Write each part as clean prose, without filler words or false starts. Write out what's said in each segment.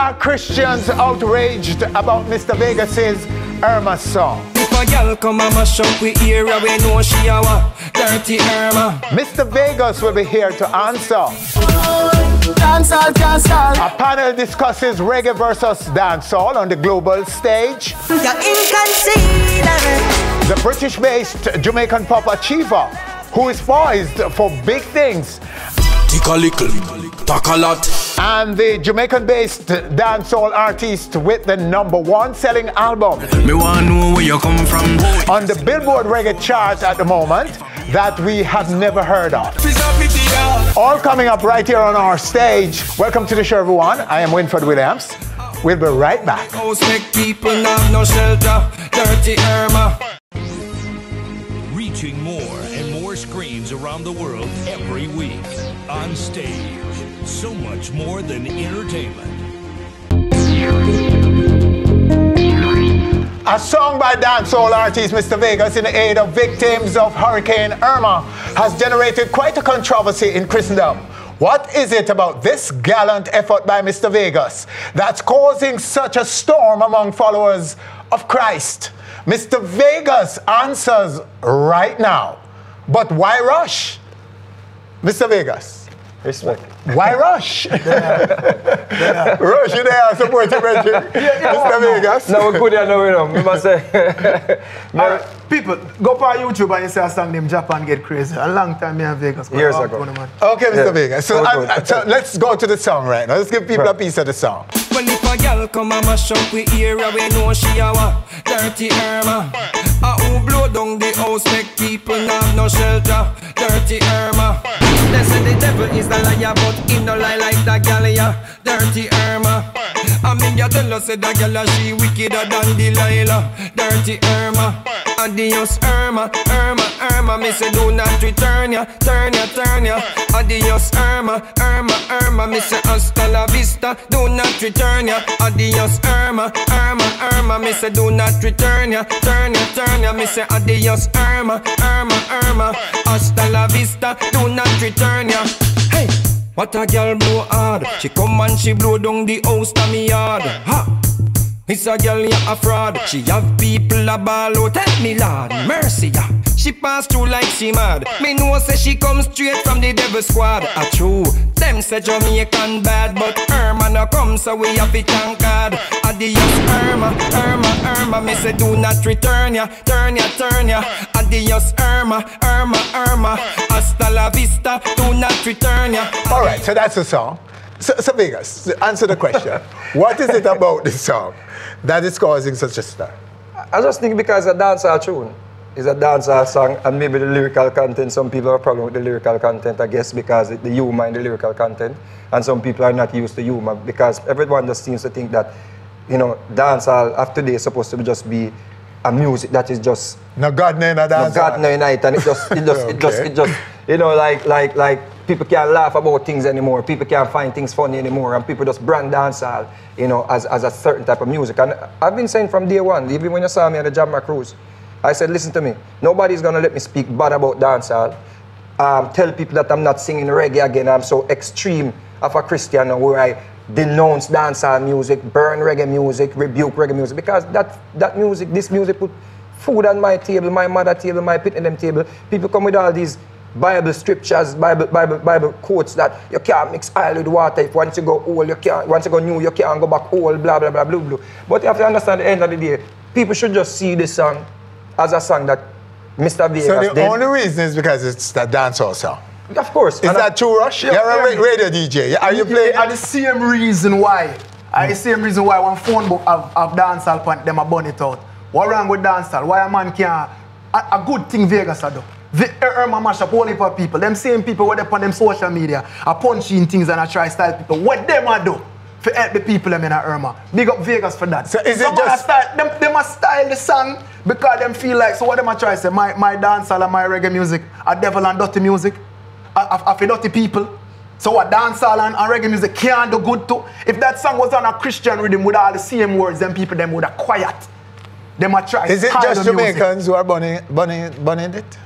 are Christians outraged about Mr. Vegas's Irma song? If a girl come and mash up with ear, we know she a dirty Irma. Mr. Vegas will be here to answer. Dancehall, dancehall. A panel discusses reggae versus dancehall on the global stage. You're inconceivable. The British-based Jamaican Pop achiever who is poised for big things. Take a little, talk a lot. And the Jamaican-based dancehall artist with the #1 selling album. Me wanna know where you come from. On the Billboard Reggae chart at the moment that we have never heard of. All coming up right here on our stage. Welcome to the show, everyone. I am Winford Williams. We'll be right back. People have no shelter, dirty Irma. Reaching more and more screens around the world every week. Onstage, so much more than entertainment. A song by dancehall artist Mr. Vegas in aid of victims of Hurricane Irma has generated quite a controversy in Christendom. What is it about this gallant effort by Mr. Vegas that's causing such a storm among followers of Christ? Mr. Vegas answers right now. But why rush? Mr. Vegas. Respect. Why rush? Rush, you there, support you, Mr. Vegas. No, we could have no, we must say. People, go on YouTube and you see a song named Japan Get Crazy. A long time here in Vegas. Years ago. Okay, Mr. Vegas. So, so let's go to the song right now. Let's give people a piece of the song. When if a girl come and mash up with ear, we know she a dirty Irma. Who blow down the house, make people have no shelter, dirty Irma. They say the devil is a liar, but he no lie like that girl, yeah, dirty Irma. I mean, you tell us that girl she wickeder than Delilah, dirty Irma. Adios Irma, Irma, Irma. Me say do not return ya, turn ya, turn ya. Adios Irma, Irma, Irma. Me say hasta la vista, do not return ya. Adios Irma, Irma, Irma. Me say do not return ya, turn ya, turn ya. Me say adios Irma, Irma, Irma. Hasta la vista, do not return ya. Hey, what a girl blow hard. She come and she blow down the house to me yard. Ha! It's a girl, yeah, a fraud. She have people a ball out. Tell me, Lord, mercy, yeah. She pass through like she mad. Me know say she come straight from the devil squad. A true, them say Jamaican bad, but Irma no come, so we have to thank God. Adios Irma, Irma, Irma. Me say do not return ya, turn ya, turn ya. Adios Irma, Irma, Irma. Hasta la vista, do not return ya. All right, so that's the song. So Vegas, answer the question. What is it about this song that is causing such a stir? I just think because it's a dancehall tune. It's a dancehall song, and maybe the lyrical content, some people have a problem with the lyrical content, I guess, because the humor in the lyrical content, and some people are not used to humor, because everyone just seems to think that, you know, dancehall of today is supposed to just be a music that is just... No God, no dancehall. No God, no night, and it just, you know, like, people can't laugh about things anymore. People can't find things funny anymore, and people just brand dancehall, you know, as a certain type of music. And I've been saying from day one, even when you saw me on the Jamaica cruise, I said, listen to me, nobody's gonna let me speak bad about dancehall. Tell people that I'm not singing reggae again. I'm so extreme of a Christian where I denounce dancehall music, burn reggae music, rebuke reggae music, because that music, this music put food on my table, my mother table, my pit in them table. People come with all these Bible scriptures, Bible quotes that you can't mix oil with water. If once you go old, you can't. Once you go new, you can't go back old. Blah blah blah blah blah. But you have to understand, at the end of the day, people should just see this song as a song that Mr. Vegas did. So the only reason is because it's the dancehall song. Of course. Is that true, Rush? You're a radio DJ. Are you playing? And the same reason why. The same reason why one phone book of dancehall point them a burn it out. What wrong with dancehall? Why a man can't? A good thing Vegas a do. Irma mash up all heap of people. Them same people where they on them social media are punching things and I try style people. What them a do for help the people them in Irma? Big up Vegas for that. So is it just them a style the song because them feel like, so what them a try say my dancehall and my reggae music are devil and dirty music? Are for dirty people? So what dancehall and reggae music can't do good too? If that song was on a Christian rhythm with all the same words, then people them would have quiet. them a try. Is it just Jamaicans who are burning it?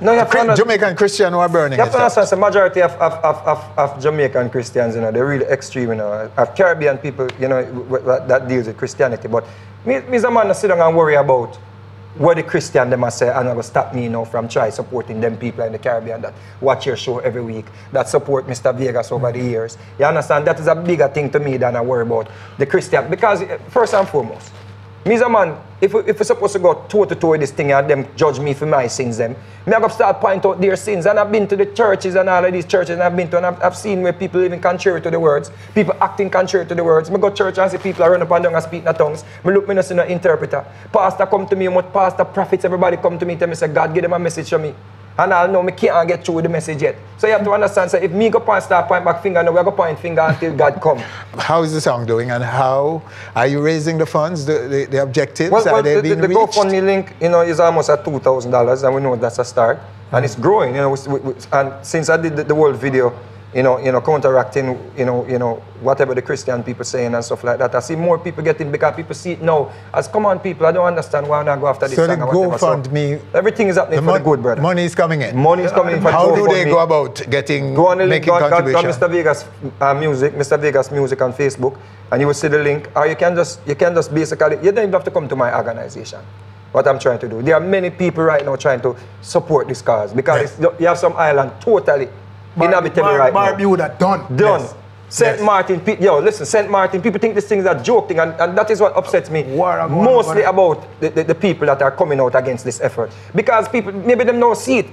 No, you have to Jamaican Christian who are burning it. You have to understand, the majority of Jamaican Christians, you know, they're really extreme, you know. Of Caribbean people, you know, that deals with Christianity. But me's a man that sit down and worry about what the Christian them say, and will stop me, you know, from try supporting them people in the Caribbean that watch your show every week, that support Mr. Vegas over the years. You understand? That is a bigger thing to me than I worry about the Christian. Because first and foremost, me's a man, if we're supposed to go toe to toe with this thing and them judge me for my sins, me I got to start point out their sins. And I've been to the churches and all of these churches, and I've been to, and I've seen where people living contrary to the words, people acting contrary to the words. I go to church and see people are running up and down and speak in tongues. I look, I see no interpreter. Pastor come to me, pastor, prophets, everybody come to me, tell me, say, God, give them a message to me. And I'll know I can't get through with the message yet. So you have to understand, say, if me go point start point back finger, now we go point finger until God come. How is the song doing, and how are you raising the funds, the objectives? Well, are they being the reached? GoFundMe link, you know, is almost at $2,000, and we know that's a start. And it's growing, you know, and since I did the world video, you know, counteracting, you know, whatever the Christian people saying and stuff like that. I see more people getting, because people see it now as, come on people, I don't understand why I'm not go after this so song the or whatever. GoFundMe, everything is happening for the good, brother. Money is coming in. Money is coming in for How the do they go about making contribution? Go Mr. Vegas music, Mr. Vegas music on Facebook, and you will see the link. Or you can just basically, you don't even have to come to my organization. What I'm trying to do. There are many people right now trying to support this cause, because you have some island totally inhabitable right now. Barbuda, done. Yes. St. Martin, yo, listen, St. Martin, people think this thing is a joke thing, and that is what upsets me mostly about the people that are coming out against this effort. Because people, maybe them don't see it.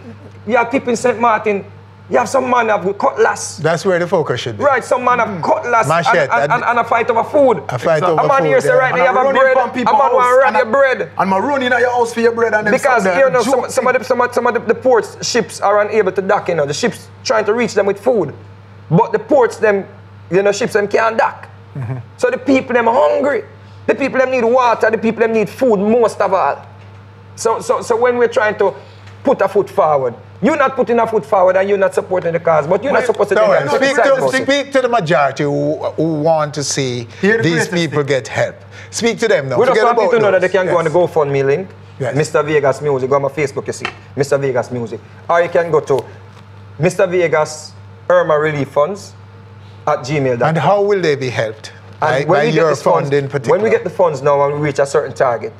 You have people in St. Martin, you have some man have cutlass. That's where the focus should be. Right, some man have cutlass Machete, and a fight over food. A fight over food. A man here say, right, you have a bread, a man want to run your bread. And I run in your house for your bread. And because you know, some of the ports, ships are unable to dock, you know. The ships trying to reach them with food. But the ports, them, you know, ships them can't dock. So the people them are hungry. The people them need water, the people them need food most of all. So when we're trying to put a foot forward, you're not putting a foot forward and you're not supporting the cause, but you're not supposed to speak to the majority who want to see these people get help. Speak to them now. We just want people to know that they can go on the GoFundMe link, Mr. Vegas Music, go on my Facebook, you see, Mr. Vegas Music. Or you can go to Mr. Vegas Irma Relief Funds at gmail.com. And how will they be helped? By your fund in particular? When we get the funds now and we reach a certain target,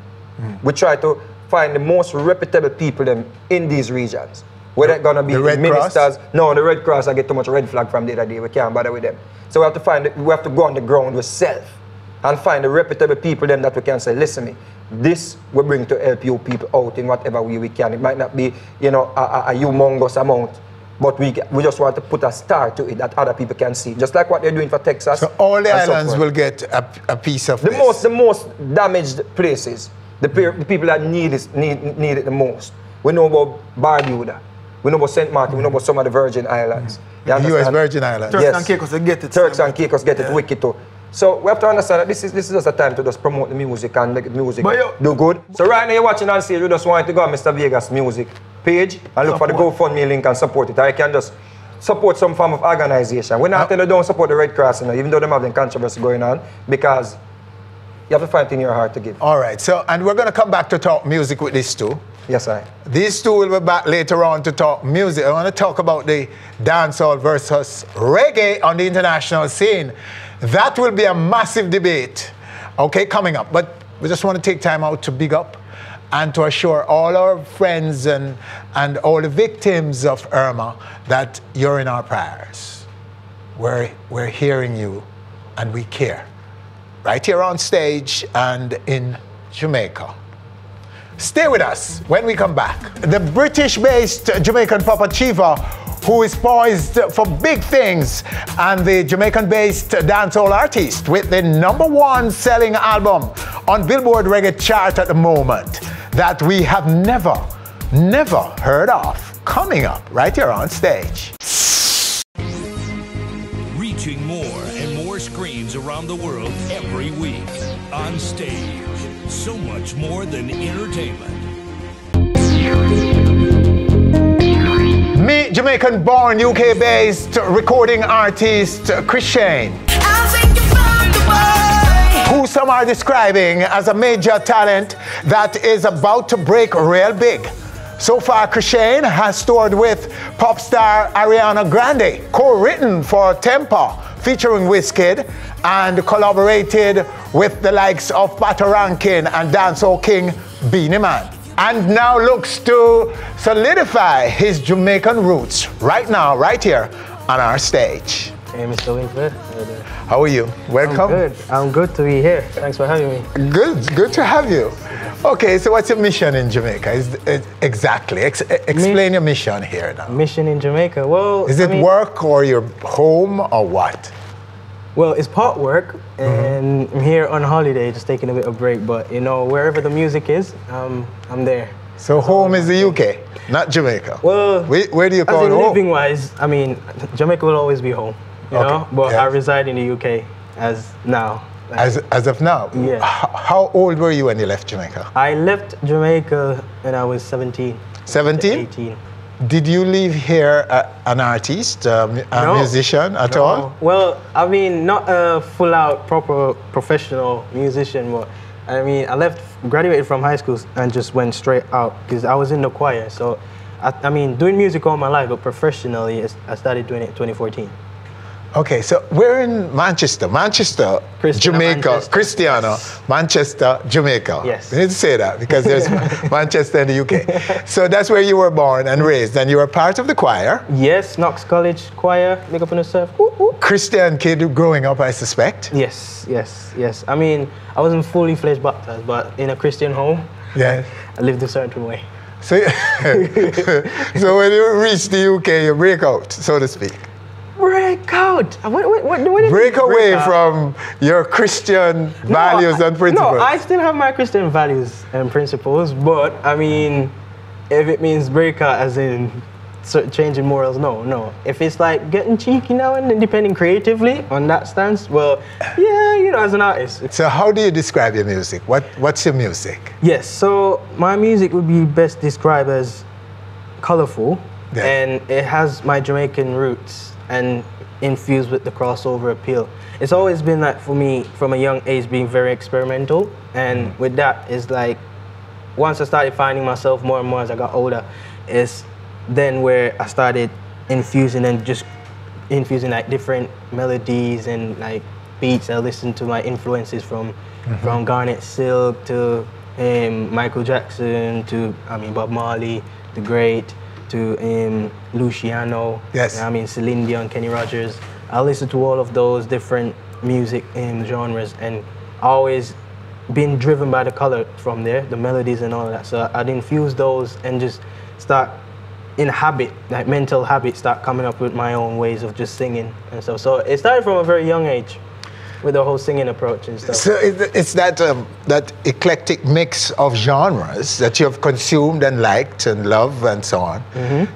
we try to find the most reputable people in these regions. Whether it's gonna be the ministers. No, the Red Cross, I get too much red flag from the other day. We can't bother with them. So we have to go on the ground ourselves and find the reputable people that we can say, listen me, this we bring to help you people out in whatever way we can. It might not be, you know, a humongous amount, but we just want to put a star to it that other people can see. Just like what they're doing for Texas. So all the islands will get a piece of this. The most damaged places, the people that need it the most. We know about Barbuda. We know about St. Martin, we know about some of the Virgin Islands. The US Virgin Islands. Turks and Caicos, they get it. Turks and Caicos get it wicked too. So we have to understand that this is just a time to just promote the music and make the music do good. So right now you're watching on stage, you just want to go on Mr. Vegas Music page and look for the GoFundMe link and support it. Or you can just support some form of organization. We're not telling you don't support the Red Cross, you know, even though they have the controversy going on, because you have to find it in your heart to give. All right, so, and we're going to come back to talk music with these two. Yes, I. These two will be back later on to talk music. I want to talk about the dancehall versus reggae on the international scene. That will be a massive debate, okay, coming up. But we just want to take time out to big up and to assure all our friends and all the victims of Irma that you're in our prayers. We're hearing you and we care. Right here on stage and in Jamaica. Stay with us when we come back. The British-based Jamaican Pop achiever who is poised for big things, and the Jamaican-based dancehall artist with the #1 selling album on Billboard Reggae chart at the moment that we have never heard of. Coming up right here on stage. Reaching more and more screens around the world every week. On stage. So much more than entertainment. Meet Jamaican-born, UK-based recording artist Krishane, who some are describing as a major talent that is about to break real big. So far, Krishane has toured with pop star Ariana Grande, co-written for Tempa, featuring Wizkid, and collaborated with the likes of Patoranking and dancehall king Beenie Man. And now looks to solidify his Jamaican roots right now, right here on our stage. Hey, Mr. Winford. How are you? Welcome. I'm good. I'm good to be here. Thanks for having me. Good to have you. Okay, so what's your mission in Jamaica? Exactly. Explain your mission here now. Mission in Jamaica? Well, is it work or your home or what? Well, it's part work, and I'm here on holiday, just taking a bit of break. But you know, wherever the music is, I'm there. So home is the UK, not Jamaica. Well, where do you call home? Living-wise, I mean, Jamaica will always be home. You know, but I reside in the UK as now. As of now? Yeah. How old were you when you left Jamaica? I left Jamaica when I was 17. 17? 18. Did you leave here an artist, a musician at all? Well, I mean, not a full-out, proper professional musician, but I mean, graduated from high school and just went straight out because I was in the choir. So, I mean, doing music all my life, but professionally, I started doing it in 2014. Okay, so we're in Manchester, Jamaica, Cristiano, Manchester, Jamaica. Yes. We need to say that because there's Manchester in the UK. So that's where you were born and raised, and you were part of the choir. Yes, Knox College choir, big up on yourself. Christian kid growing up, I suspect. Yes. I mean, I wasn't fully fledged baptized, but in a Christian home, I lived a certain way. So, so when you reach the UK, you break out, so to speak. Break out. What break away from your Christian values and principles. No, I still have my Christian values and principles, but I mean, if it means break out as in changing morals, no. If it's like getting cheeky now and then, depending creatively on that stance, well, yeah, you know, as an artist. So how do you describe your music? What's your music? Yes, so my music would be best described as colorful, and it has my Jamaican roots and infused with the crossover appeal. It's always been like, for me, from a young age, being very experimental, and with that, it's like, once I started finding myself more and more as I got older, is then where I started infusing like different melodies and like beats. I listened to my influences from Garnet Silk to Michael Jackson to, I mean, Bob Marley, the Great, to Luciano, I mean, Celine Dion, Kenny Rogers. I listened to all of those different music genres, and always been driven by the color from there, the melodies and all of that. So I'd infuse those and just start in habit, like mental habit, start coming up with my own ways of just singing and stuff. So it started from a very young age with the whole singing approach and stuff. So it's that that eclectic mix of genres that you've consumed and liked and loved and so on,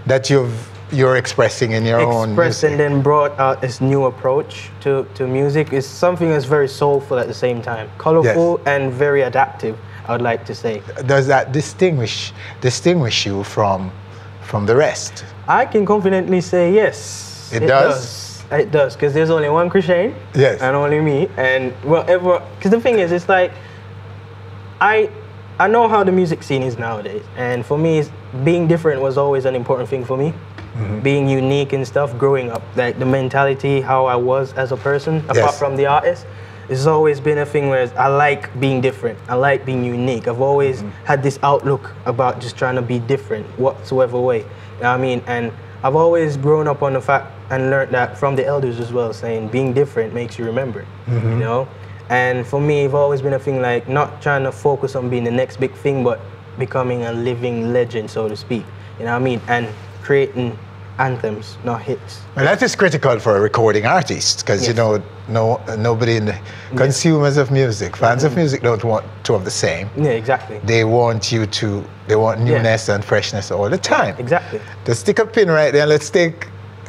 that you're expressing in your own music. And then brought out this new approach to music. It's something that's very soulful at the same time, colorful and very adaptive, I would like to say. Does that distinguish you from the rest? I can confidently say yes. It does? It does, because there's only one Krishane, and only me, and whatever. Because the thing is, it's like, I know how the music scene is nowadays, and for me, being different was always an important thing for me. Being unique and stuff, growing up, like the mentality, how I was as a person, apart from the artist, it's always been a thing where I like being different. I like being unique. I've always had this outlook about just trying to be different, whatsoever way. You know what I mean? And I've always grown up on the fact and learned that from the elders as well, saying being different makes you remember, you know? And for me, it's always been a thing like not trying to focus on being the next big thing, but becoming a living legend, so to speak. You know what I mean? And creating anthems, not hits. Well, that is critical for a recording artist, because you know, nobody in the consumers of music, fans of music don't want to have the same. Yeah, exactly. They want newness and freshness all the time. Exactly. Just stick a pin right there and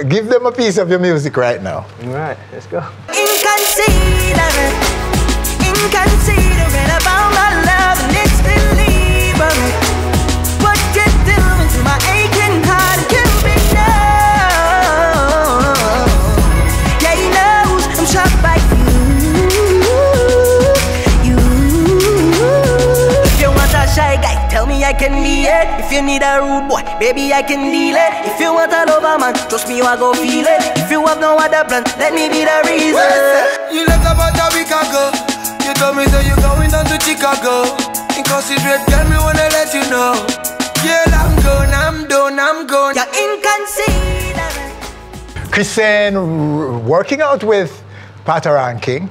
give them a piece of your music right now. All right, let's go. Inconsiderate about my love and it's deliberate. What you're doing to my aching heart can be known. Yeah, he knows I'm shocked by you. it. If you need a rude boy, baby, I can deal it. If you want a lover man, trust me, I go feel it. If you have no other plan, let me be the reason. You left about a week ago. You told me that you're going down to Chicago. Inconsiderate, girl, me wanna let you know. Yeah, I'm gone, I'm done, I'm gone. You're inconsiderate. Krishane working out with Patoranking,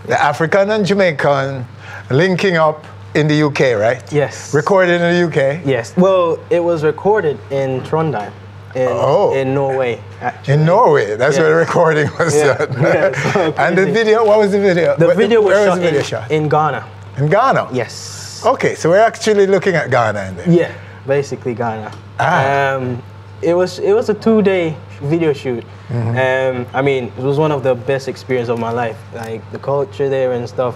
the African and Jamaican linking up in the UK, right? Yes. Recorded in the UK? Yes. Well, it was recorded in Trondheim, in Norway, actually. In Norway? That's where the recording was done. Yeah, so and the video, what was the video? The video was where shot, was the video shot? In Ghana. In Ghana? Yes. Okay, so we're actually looking at Ghana in there. Yeah, basically Ghana. Ah. It was a 2-day video shoot. I mean, it was one of the best experiences of my life. Like the culture there and stuff.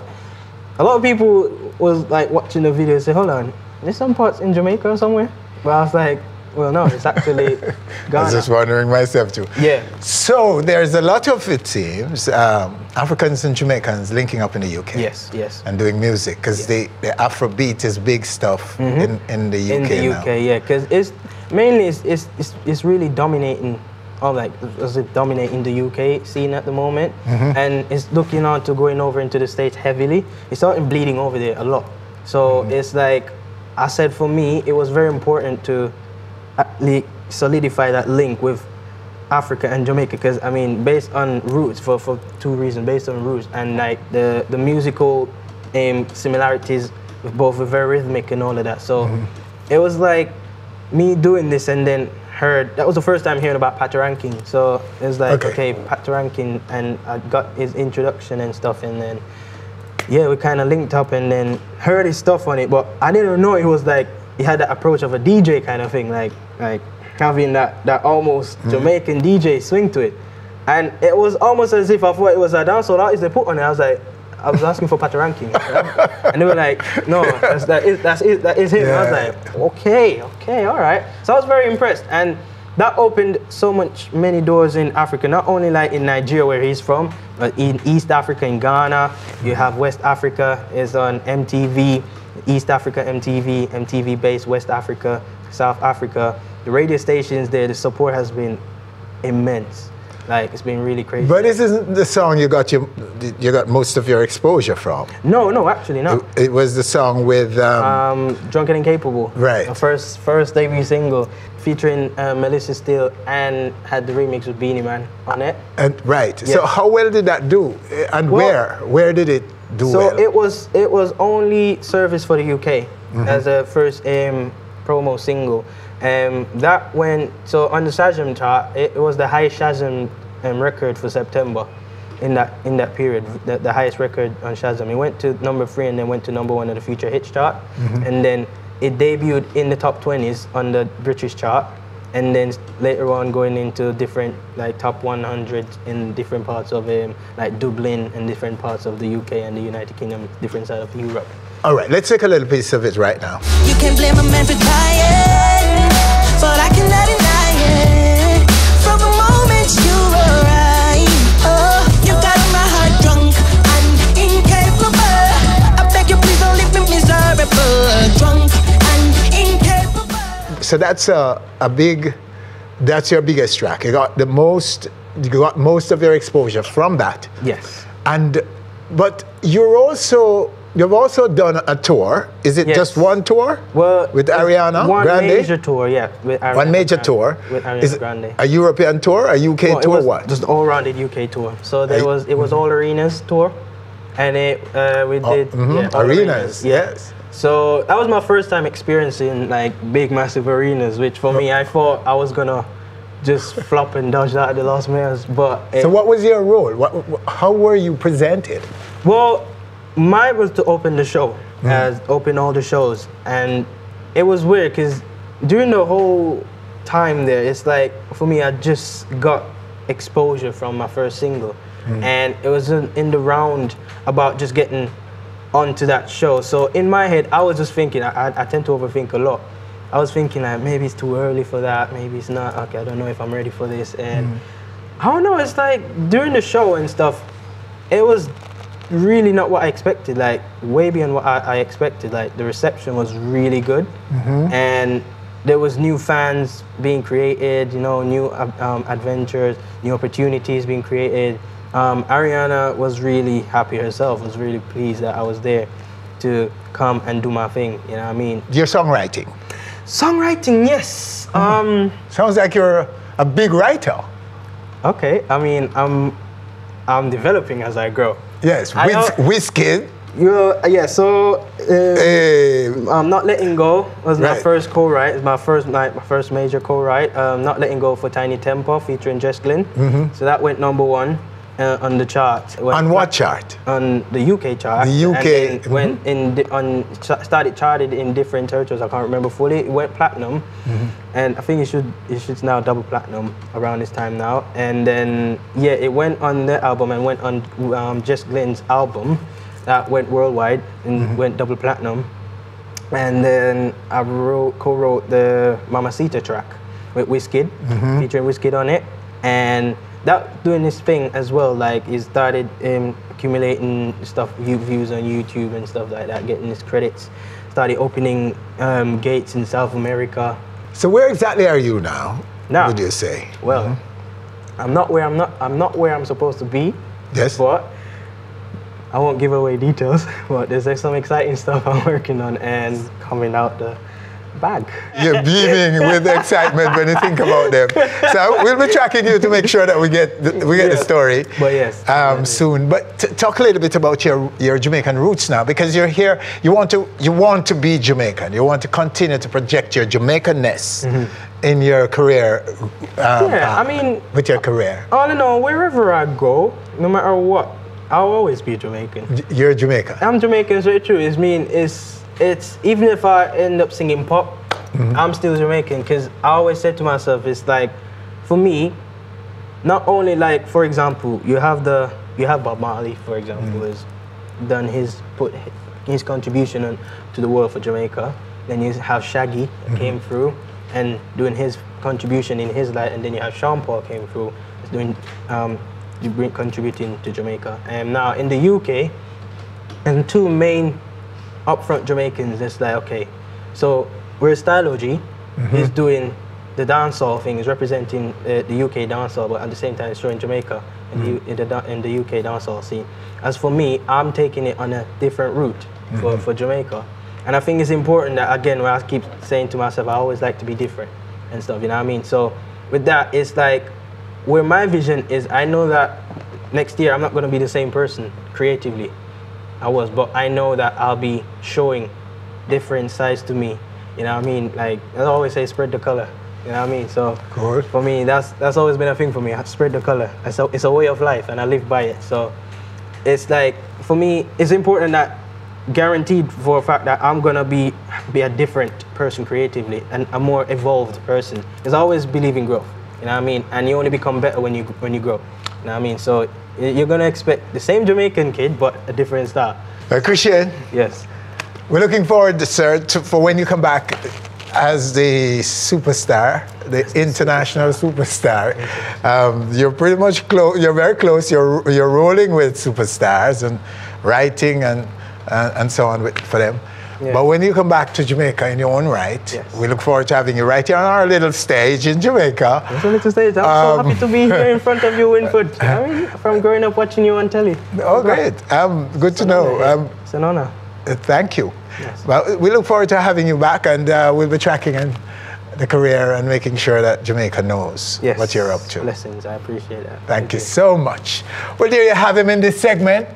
A lot of people was like watching the video and say, hold on, there's some parts in Jamaica or somewhere? But I was like, well, no, it's actually Ghana. I was just wondering myself too. Yeah. So there's a lot of, it seems, Africans and Jamaicans linking up in the UK. Yes, yes. And doing music, because the Afrobeat is big stuff in the UK in the now. UK, yeah, because it's mainly it's really dominating, dominating the UK scene at the moment, and it's looking on to going over into the States heavily. It's starting bleeding over there a lot. So it's like I said, for me, it was very important to solidify that link with Africa and Jamaica, because I mean, based on roots, for 2 reasons, based on roots and like the musical similarities with both, were very rhythmic and all of that. So it was like me doing this, and then that was the first time hearing about Patoranking. So it was like, okay, Patoranking, and I got his introduction and stuff, and then yeah, we kind of linked up and then heard his stuff on it, but I didn't know it was like, he had that approach of a DJ kind of thing, like having that almost Jamaican DJ swing to it. And it was almost as if I thought it was a dancehall artist they put on it. I was asking for Patoranking. And they were like, no, that is him. Yeah. I was like, okay, all right. So I was very impressed. And that opened many doors in Africa, not only like in Nigeria where he's from, but in East Africa, in Ghana. You have West Africa, is on MTV, East Africa MTV, MTV-based West Africa, South Africa. The radio stations there, the support has been immense. Like, it's been really crazy. But this isn't the song you got most of your exposure from. No, actually not. It was the song with Drunken and Capable. Right. The first debut single featuring Melissa Steele, and had the remix with Beanie Man on it. Right. Yeah. So how well did that do? And where did it do well? So it was only service for the UK as a first promo single. That went, so on the Shazam chart, it was the highest Shazam record for September in that period, the highest record on Shazam. It went to number 3 and then went to number 1 on the Future Hits chart. And then it debuted in the top 20s on the British chart. And then later on going into different like top 100 in different parts of like Dublin and different parts of the UK and the United Kingdom, different side of Europe. All right, let's take a little piece of it right now. You can blame a man for dying, but I cannot deny it. From the moment you arrived, oh, you got my heart drunk and incapable. I beg you, please don't leave me miserable. Drunk and incapable. So that's that's your biggest track. You got most of your exposure from that. Yes. But you've also done a tour. Is it just one tour? Well, with Ariana one Grande? major tour, yeah. With Ariana one major tour. With Ariana Grande. A European tour, a UK tour, what? Just all-rounded UK tour. So it was all arenas tour, and we did arenas. Yes. So that was my first time experiencing like big, massive arenas, which for me, I thought I was gonna just flop and dodge that at the last minute. But so what was your role? How were you presented? Well, mine was to open the show, open all the shows, and it was weird because during the whole time there, it's like for me, I just got exposure from my first single, and it was in the round about just getting onto that show. So in my head, I was just thinking, I tend to overthink a lot. I was thinking like maybe it's too early for that, maybe it's not. Okay, I don't know if I'm ready for this, and I don't know. It's like during the show and stuff, it was really not what I expected. Like way beyond what I expected. Like the reception was really good, and there was new fans being created. You know, new adventures, new opportunities being created. Ariana was really happy herself. Was really pleased that I was there to come and do my thing. You know what I mean? Your songwriting. Songwriting, yes. Sounds like you're a big writer. Okay, I mean, I'm developing as I grow. Yes, Wizkid. Yeah, so I'm Not Letting Go was my first co-write. It's my first major co-write. Not Letting Go for Tiny Temper featuring Jess Glynn. So that went #1 on the chart. On what chart? On the UK chart. The UK. And then started charted in different territories. I can't remember fully. It went platinum, and I think it should now double platinum around this time now. And then yeah, it went on the album and went on Jess Glynn's album. That went worldwide and went double platinum. And then I co-wrote the Mamacita track with Wizkid, featuring Wizkid on it. And that doing this thing as well, like it started accumulating stuff, views on YouTube and stuff like that, getting his credits, started opening gates in South America. So where exactly are you now? Now, would you say? Well, I'm not where I'm supposed to be. Yes. But I won't give away details. But there's like some exciting stuff I'm working on and coming out the bag. You're beaming with excitement when you think about them. So we'll be tracking you to make sure that we get the story. But yes, soon. But talk a little bit about your Jamaican roots now, because you're here. You want to be Jamaican. You want to continue to project your Jamaican-ness in your career. I mean, with your career. All in all, wherever I go, no matter what, I'll always be Jamaican. You're Jamaican. I'm Jamaican, so it's true. It's even if I end up singing pop, I'm still Jamaican, because I always said to myself, it's like, for me, not only like, for example, you have Bob Marley, for example, has done put his contribution to the world for Jamaica. Then you have Shaggy came through and doing his contribution in his life, and then you have Sean Paul came through doing contributing to Jamaica. And now in the UK, and two main upfront Jamaicans, it's like, okay, so where Stylez is doing the dancehall thing, is representing the UK dancehall, but at the same time it's showing Jamaica in the UK dancehall scene. As for me, I'm taking it on a different route for Jamaica. And I think it's important that, again, where I keep saying to myself, I always like to be different and stuff, you know what I mean? So with that, it's like, where my vision is, I know that next year I'm not going to be the same person creatively I was, but I know that I'll be showing different sides to me, you know what I mean? Like, I always say, spread the color, you know what I mean? So for me, that's always been a thing for me, spread the color. It's a way of life, and I live by it. So it's like, for me, it's important that, guaranteed for a fact that I'm gonna be a different person creatively and a more evolved person. Because I always believe in growth, you know what I mean? And you only become better when you grow, you know what I mean? So you're gonna expect the same Jamaican kid, but a different style. Krishane. Yes. We're looking forward, sir, for when you come back as the superstar, the international superstar. You're pretty much close. You're very close. You're rolling with superstars and writing and so on for them. Yeah. But when you come back to Jamaica in your own right, we look forward to having you right here on our little stage in Jamaica. It's a little stage. I'm so happy to be here in front of you, Winford. I mean, from growing up watching you on telly. Oh, great. Good to know. It's an honor. Thank you. Yes. Well, we look forward to having you back, and we'll be tracking the career and making sure that Jamaica knows what you're up to. Blessings. I appreciate that. Thank you so much. Well, there you have him in this segment.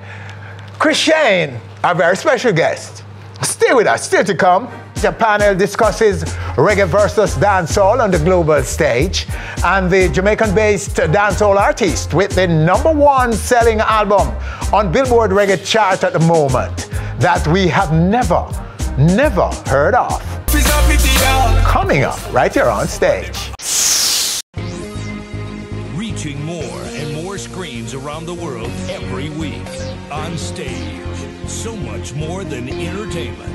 Krishane, our very special guest. Stay with us, still to come. The panel discusses reggae versus dancehall on the global stage, and the Jamaican-based dancehall artist with the #1 selling album on Billboard Reggae chart at the moment that we have never heard of. Coming up right here on stage. Reaching more and more screens around the world every week. On stage. So much more than entertainment.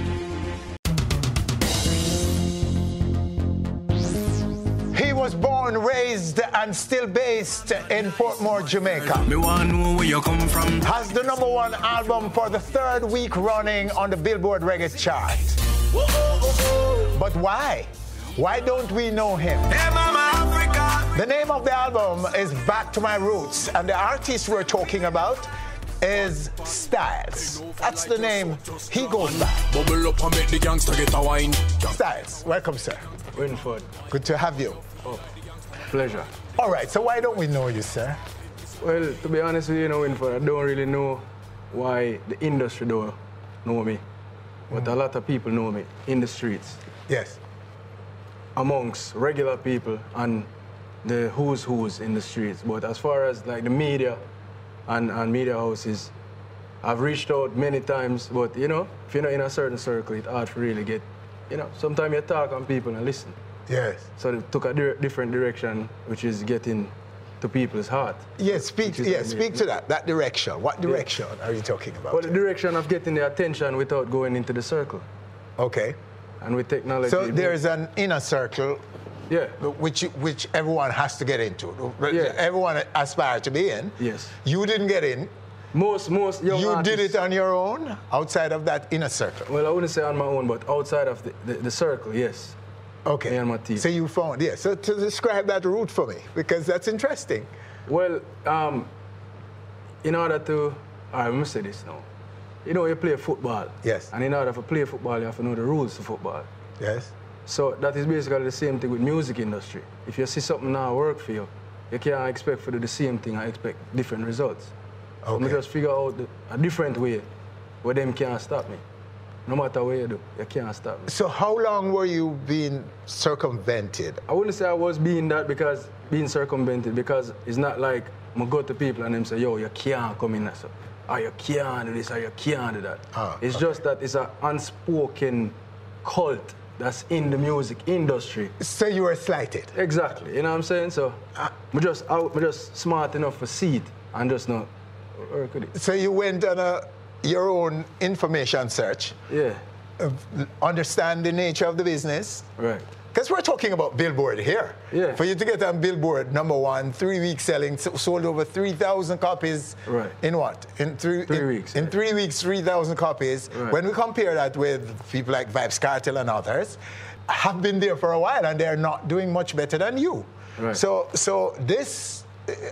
He was born, raised, and and still based in Portmore, Jamaica. Me want know where you come from. Has the #1 album for the 3rd week running on the Billboard Reggae chart. But why? Why don't we know him? Hey, Mama Africa. The name of the album is Back to My Roots, and the artist we're talking about is Stylez. That's the name he goes by. Bubble up and make the gangster get a wine. Stylez, welcome, sir. Winford. Good to have you. Oh, pleasure. All right, so why don't we know you, sir? Well, to be honest with you, Winford, I don't really know why the industry don't know me. But a lot of people know me in the streets. Yes. Amongst regular people and the who's in the streets. But as far as like the media and media houses, I've reached out many times, but you know, if you're not in a certain circle, it's hard to really get, you know, sometimes you talk on people and listen. Yes. So they took a different direction, which is getting to people's heart. Yes, speak to that direction. What direction are you talking about? Well, the direction of getting the attention without going into the circle. Okay. And with technology. So there's an inner circle, yeah, which everyone has to get into. Yeah. Everyone aspires to be in. Yes. You didn't get in. Most young You artists, did it on your own, outside of that inner circle. Well, I wouldn't say on my own, but outside of the circle, yes. Okay. Me and my team. So you found, yeah. So to describe that route for me, because that's interesting. Well, in order to, I must say this now. You know, you play football. Yes. And in order to play football, you have to know the rules of football. Yes. So that is basically the same thing with music industry. If you see something now work for you, you can't expect for the same thing and expect different results. So Okay. I just figure out a different way where them can't stop me. No matter what you do, you can't stop me. So how long were you being circumvented? I wouldn't say I was being circumvented because it's not like I go to people and them say, yo, you can't come in there. So, or you can't do this or you can't do that. It's just that it's an unspoken cult that's in the music industry. So you were slighted? Exactly, you know what I'm saying? So I'm just smart enough to see it and just not work with it. So you went on your own information search. Yeah. Understand the nature of the business. Right. Because we're talking about Billboard here. Yeah. For you to get on Billboard #1, 3 weeks selling, sold over 3,000 copies. Right. In what? In 3 weeks. In 3 weeks, 3,000 copies. Right. When we compare that with people like Vibes Cartel and others, have been there for a while and they're not doing much better than you. Right. So this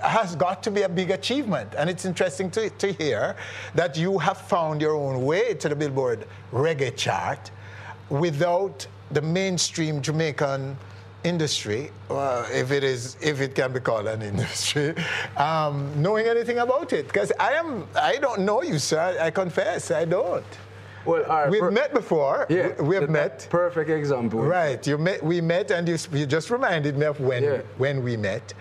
has got to be a big achievement, and it's interesting to hear that you have found your own way to the Billboard Reggae chart without the mainstream Jamaican industry, if it can be called an industry, knowing anything about it. Because I don't know you, sir. I confess, I don't. Well, we've met before. Yeah, we've met. Perfect example. Right. We met, and you just reminded me of when we met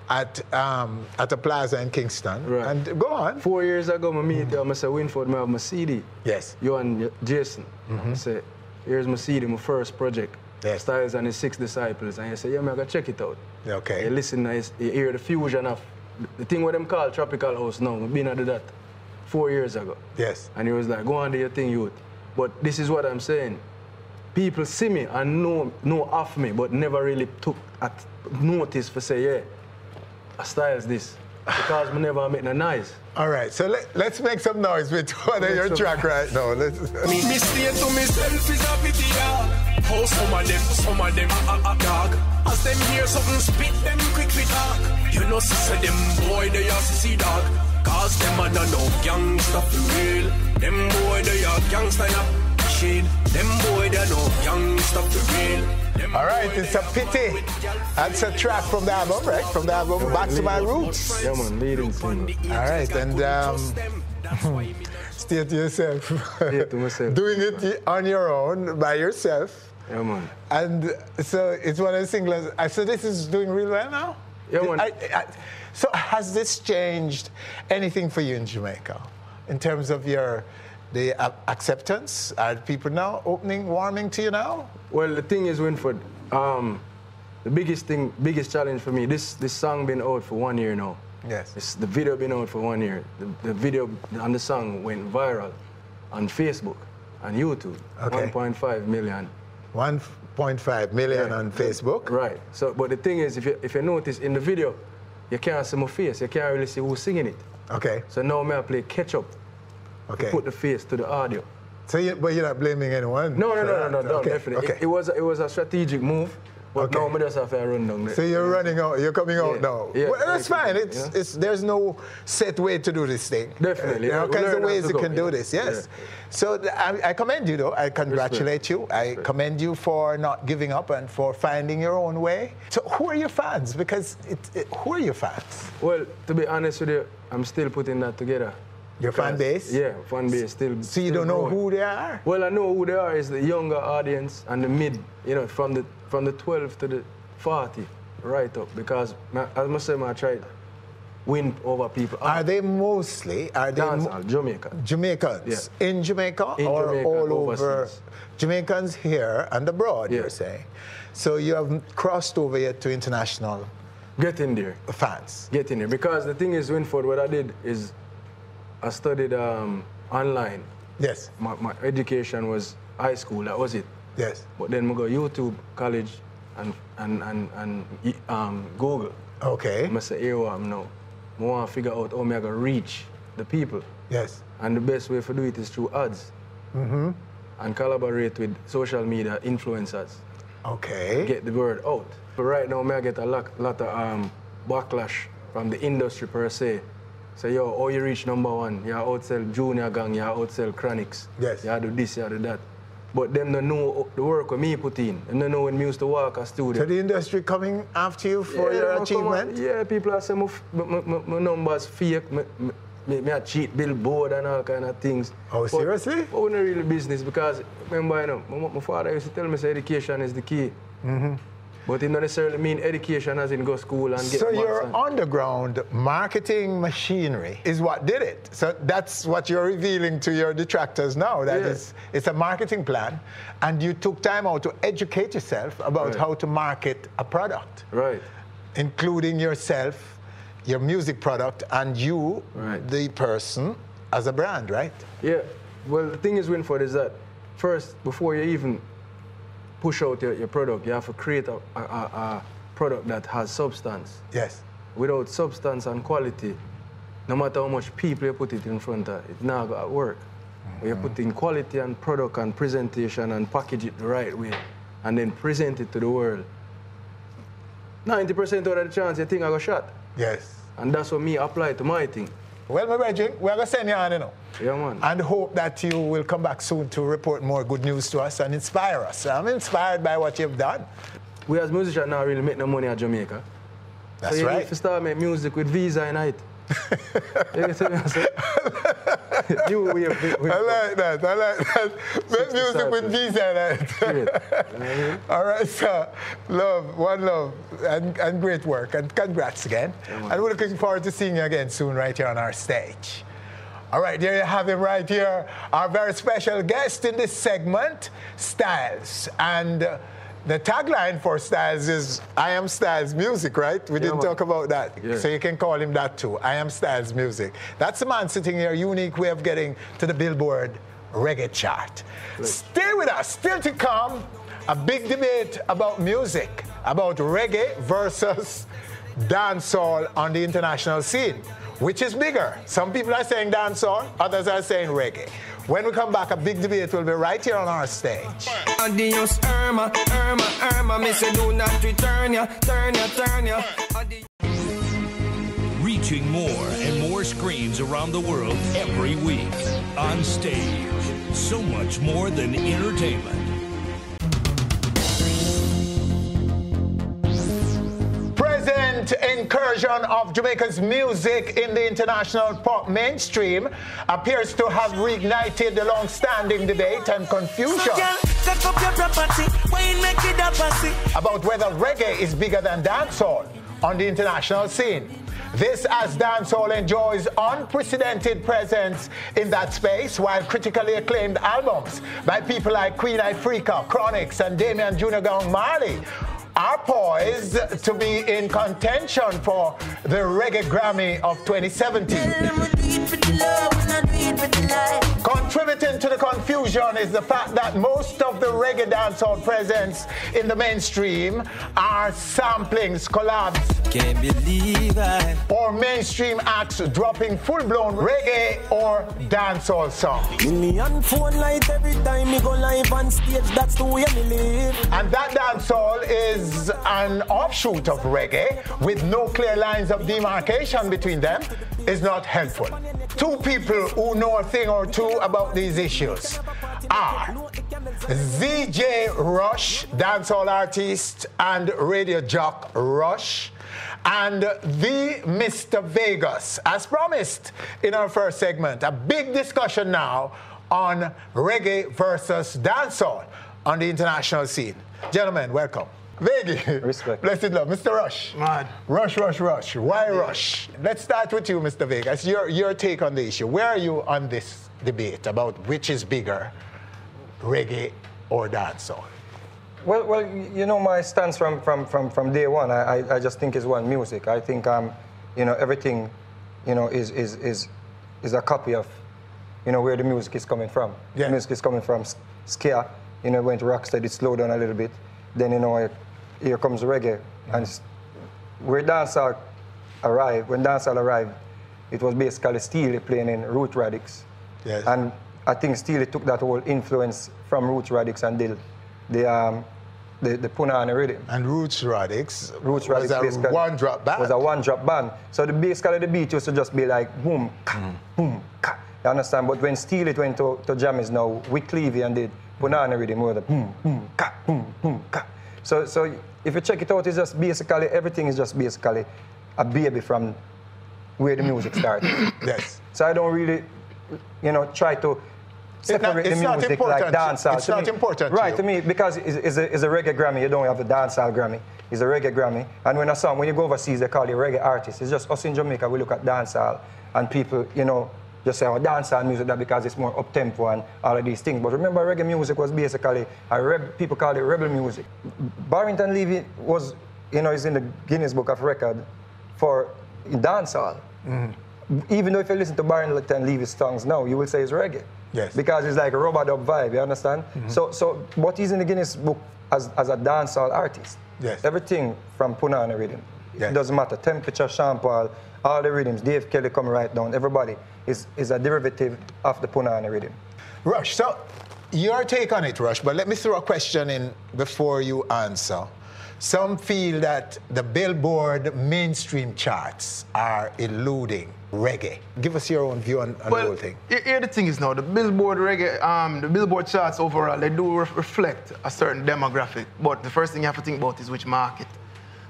at a plaza in Kingston. Right. And go on. 4 years ago, I meet you. I say, Winford, I have my CD. Yes. You and Jason. I say, here's my CD, my first project. Yes. Stylez and his 6 disciples. And you say, yeah, I gotta check it out. Okay. You listen, you hear the fusion of the thing what them call Tropical House now. I've been at that 4 years ago. Yes. And he was like, go on do your thing, youth. But this is what I'm saying. People see me and know of me, but never really took notice for say, yeah, I Stylez this. Because we never make no noise. All right, so let's make some noise with one of your track right now. Me stay to myself is a pity, yeah. How some of them dog. As them hear something spit, them quick fit talk. You know, sister, them boy, they are see dog. Cause them are no gangsta for real. Them boy, they are gangsta up shade. Them boy, they no gangsta for real. All right, it's a pity. That's a track from the album, right? From the album Back to My Roots. Yeah, man, leading single. All right, and stay to yourself. Stay to myself. Doing it on your own, by yourself. Yeah, man. And so it's one of the singles. So this is doing real well now? Yeah, man. So has this changed anything for you in Jamaica? In terms of the acceptance? Are people now warming to you now? Well, the thing is, Winford, the biggest challenge for me, this song been out for 1 year now. Yes. The video been out for 1 year. The video and the song went viral on Facebook and YouTube. Okay. 1.5 million. 1.5 million on Facebook. Right. So, but the thing is, if you notice in the video, you can't see my face. You can't really see who's singing it. Okay. So now I play catch up. Okay. To put the face to the audio. So, but you're not blaming anyone? No, okay. definitely. Okay. It was a strategic move. But now I just have to run down there. So you're running out, you're coming out now. Yeah, well, that's fine. There's no set way to do this thing. Definitely. There are all kinds of ways you can do this, yes. Yeah. So I commend you though. I congratulate you. I commend you for not giving up and for finding your own way. So who are your fans? Because who are your fans? Well, to be honest with you, I'm still putting that together. Your fan base? Yeah, fan base still. So you don't know who they are? Well, I know who they are. Is the younger audience and the mid, from the 12 to the 40, right up. Because as I say, I tried win over people. Are they mostly? Dancehall, Jamaica. Jamaicans in Jamaica in or Jamaica, all over? overseas. Jamaicans here and abroad. You're saying. So you have crossed over yet to international. Get in there. Fans. Get in there. Because the thing is, Winford, what I did is I studied online. Yes. My education was high school, that was it. Yes. But then I go YouTube, college, and Google. Okay. I say, here I am now. I want to figure out how I can reach the people. Yes. And the best way to do it is through ads. Mm-hmm. And collaborate with social media influencers. Okay. Get the word out. But right now, I get a lot of backlash from the industry per se. So, yo, how you reach #1? You outsell Junior Gang, you outsell Chronics. Yes. You do this, you do that. But them don't know the work that me put in. Them don't know when me used to walk a studio. So the industry coming after you for your achievement? Yeah, people are saying my numbers fake, me I cheat Billboard and all kind of things. Oh, seriously? But we're not really business because, remember, my father used to tell me that education is the key. Mm-hmm. But it not necessarily mean education as in go school and get So your underground marketing machinery is what did it. So that's what you're revealing to your detractors now. That it's a marketing plan, and you took time out to educate yourself about how to market a product. Right. Including yourself, your music product, and you, the person, as a brand, right? Yeah. Well, the thing is, Winford, is that first, before you even push out your product, you have to create a product that has substance. Yes. Without substance and quality, no matter how much people you put it in front of, it's not going to work. Mm-hmm. You put in quality and product and presentation and package it the right way and then present it to the world. 90% of the chance you think I got shot. Yes. And that's what me apply to my thing. Well, my brethren, we're going to send you on, Yeah, man. And hope that you will come back soon to report more good news to us and inspire us. I'm inspired by what you've done. We as musicians now really make no money at Jamaica. That's so you right. need to start making music with visa in it. New way of I like that. Make music with visa in it. All right, sir. One love, and great work. And congrats again. Yeah, and we're looking forward to seeing you again soon right here on our stage. All right, there you have him right here, our very special guest in this segment, Stylez. And the tagline for Stylez is, I am Stylez Music, right? We didn't talk about that. Yeah. So you can call him that too. I am Stylez Music. That's the man sitting here, unique way of getting to the Billboard Reggae chart. Stay with us. Still to come, a big debate about music, about reggae versus dancehall on the international scene. Which is bigger? Some people are saying dancehall, others are saying reggae. When we come back, a big debate will be right here on our stage. Adios, Irma, Irma, Irma. Me say do not return ya, turn ya, turn ya. Reaching more and more screens around the world every week. On stage. So much more than entertainment. Present incursion of Jamaica's music in the international pop mainstream appears to have reignited the long-standing debate and confusion about whether reggae is bigger than dancehall on the international scene. This as dancehall enjoys unprecedented presence in that space, while critically acclaimed albums by people like Queen Ifrica, Chronics, and Damian Junior Gang Marley are poised to be in contention for the Reggae Grammy of 2017. Contributing to the confusion conclusion is the fact that most of the reggae dancehall presence in the mainstream are samplings, collabs, Can't believe I or mainstream acts dropping full-blown reggae or dancehall songs. million phone light every time me go live on stage. That's the way me live. And that dancehall is an offshoot of reggae with no clear lines of demarcation between them is not helpful. Two people who know a thing or two about these issues are ZJ Rush, dancehall artist and radio jock Rush, and the Mr. Vegas. As promised in our first segment, a big discussion now on reggae versus dancehall on the international scene. Gentlemen, welcome. Veggie. Respect. Blessed love. Mr. Rush. Man. Rush. Why Rush? Let's start with you, Mr. Vegas. Your take on the issue. Where are you on this debate about which is bigger, reggae or dancehall? Well, you know my stance from day one. I just think it's one music. I think you know, everything, you know, is a copy of, you know, where the music is coming from. Yeah. The music is coming from ska. You know, went to rocksteady, slow down a little bit. Then, you know, here comes reggae. And where dancehall arrived, when dancehall arrived, it was basically Stylez playing in Root Radix. Yes. And I think Stylez took that whole influence from Root Radix and did the Punani rhythm. And Roots Radix was was a one-drop band. Was a one-drop band. So basically the beat used to just be like boom, ka, boom, ka. You understand? But when Stylez went to Jammies now with Clevie and did Punani rhythm, was the boom, boom, ka, boom, boom, ka. So if you check it out, it's just basically, everything is just basically a baby from where the music started. Yes. So I don't really, you know, try to separate the music like dancehall. It's not important. Right, to me, because it's a reggae Grammy, you don't have a dancehall Grammy. It's a reggae Grammy. And when you go overseas, they call you reggae artist. It's just us in Jamaica, we look at dancehall and people, you know, just say, oh, dancehall music, that because it's more up-tempo and all of these things. But remember, reggae music was basically, people call it rebel music. Barrington Levy was, you know, is in the Guinness Book of Record for dancehall. Mm-hmm. Even though if you listen to Barrington Levy's songs now, you will say it's reggae. Yes. Because it's like a rub-a-dub vibe, you understand? Mm-hmm. So what he's in the Guinness Book as a dancehall artist. Yes. Everything from Punani rhythm. Yes. It doesn't matter. Temperature, Sean Paul, all the rhythms, Dave Kelly come right down. Everybody is a derivative of the Punani rhythm. Rush, so your take on it, Rush, but let me throw a question in before you answer. Some feel that the Billboard mainstream charts are eluding reggae. Give us your own view on the whole thing. Here the thing is now, the Billboard reggae, the Billboard charts overall, they do reflect a certain demographic. But the first thing you have to think about is which market.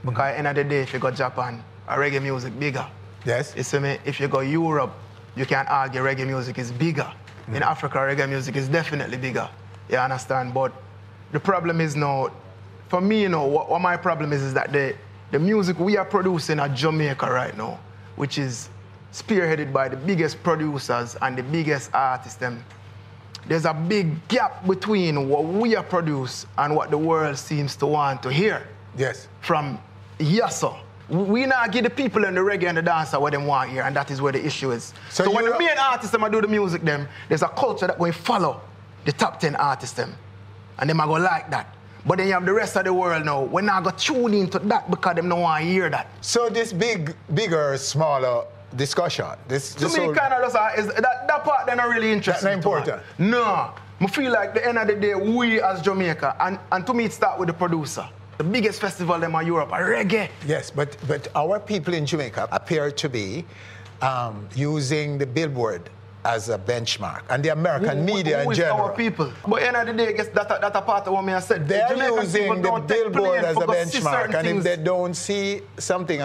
Because at the end of the day, if you go Japan, reggae music bigger. Yes. You see me? If you go Europe, you can't argue reggae music is bigger. In Africa, reggae music is definitely bigger. You understand? But the problem is now, for me, you know, what my problem is that the music we are producing at Jamaica right now, which is spearheaded by the biggest producers and the biggest artists, there's a big gap between what we are produce and what the world seems to want to hear. Yes. From Yasso. We now give the people in the reggae and the dancer what they want here, and that is where the issue is. So when the main artists do the music, there's a culture that going to follow the top 10 artists, and them are going to like that. But then you have the rest of the world now, we're not going to tune into that because them don't want to hear that. So this bigger, smaller discussion, this to me, kind of just, that part they're not really interested. That's not important. No. I feel like at the end of the day, we as Jamaica, and to me it starts with the producer. The biggest festival in Europe are reggae. Yes, but our people in Jamaica appear to be using the Billboard as a benchmark, and the American media in general. Our people. But at the end of the day, I guess that's a part of what I said. They're using the Billboard as a benchmark, and if they don't see something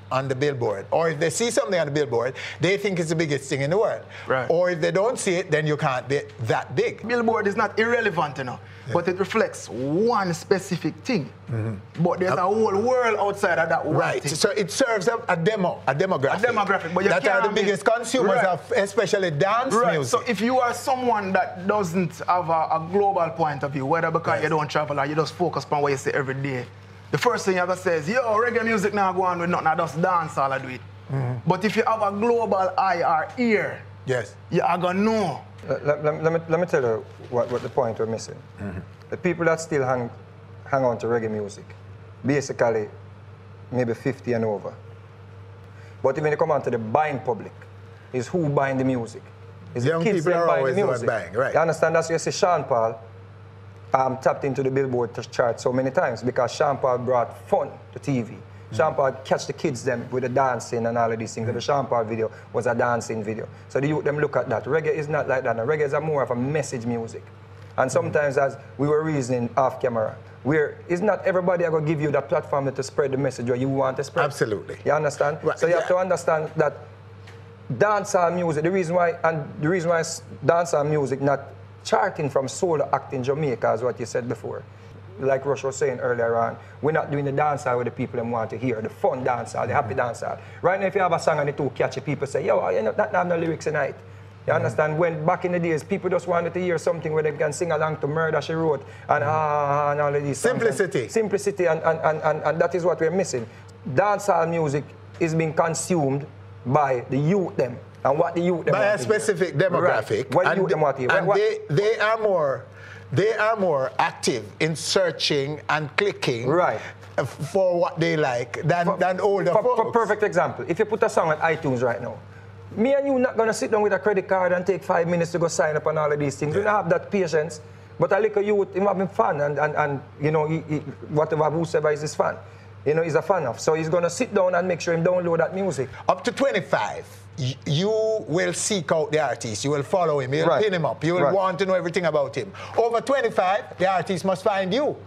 on the Billboard, or if they see something on the Billboard, they think it's the biggest thing in the world. Right. Or if they don't see it, then you can't be that big. Billboard is not irrelevant, you know, but it reflects one specific thing. Mm-hmm. But there's a whole world outside of that one thing. So it serves a demographic. A demographic, but that are the biggest consumers of especially dance music. So if you are someone that doesn't have a global point of view, whether because you don't travel or you just focus on what you say every day, the first thing you have to say is, yo, reggae music now go on with nothing, I just dance all I do it. Mm-hmm. But if you have a global eye or ear Yes. You are gonna know. Let me tell you what the point we're missing. The people that still hang on to reggae music, basically maybe 50 and over. But when you come on to the buying public, is who buying the music. It's young the kids people that are buying always the the music. ones buying, right. You understand? That's why you see Sean Paul tapped into the Billboard chart so many times because Sean Paul brought fun to TV. Sean Paul catch the kids them with the dancing and all of these things. The Sean Paul video was a dancing video. So the youth them look at that. Reggae is not like that. No. Reggae is more of a message music. And sometimes as we were reasoning off camera, where it's not everybody are going to give you that platform to spread the message where you want to spread. Absolutely. You understand? Right. So you have to understand that dancehall music, the reason why dancehall music not charting from solo act in Jamaica is what you said before. Like Rush was saying earlier on, we're not doing the dancehall where the people them want to hear, the fun dancehall, the happy dancehall. Right now if you have a song and the two catchy, people say, yo, you know, that have no lyrics tonight. You understand? When back in the days, people just wanted to hear something where they can sing along to Murder She Wrote and and all of these songs. Simplicity. Simplicity, and that is what we're missing. Dancehall music is being consumed by the youth them. And what the youth them by want a to specific hear. demographic. Right. What the youth them want to hear. And they are more active in searching and clicking for what they like than older folks. For perfect example, if you put a song on iTunes right now, me and you not going to sit down with a credit card and take 5 minutes to go sign up on all of these things. We don't have that patience. But a little youth, him having fun and you know, whatever, whosoever is his fan, you know, he's a fan of. So he's going to sit down and make sure him download that music. Up to 25, you will seek out the artist. You will follow him. You'll pin him up. You will want to know everything about him. Over 25, the artist must find you.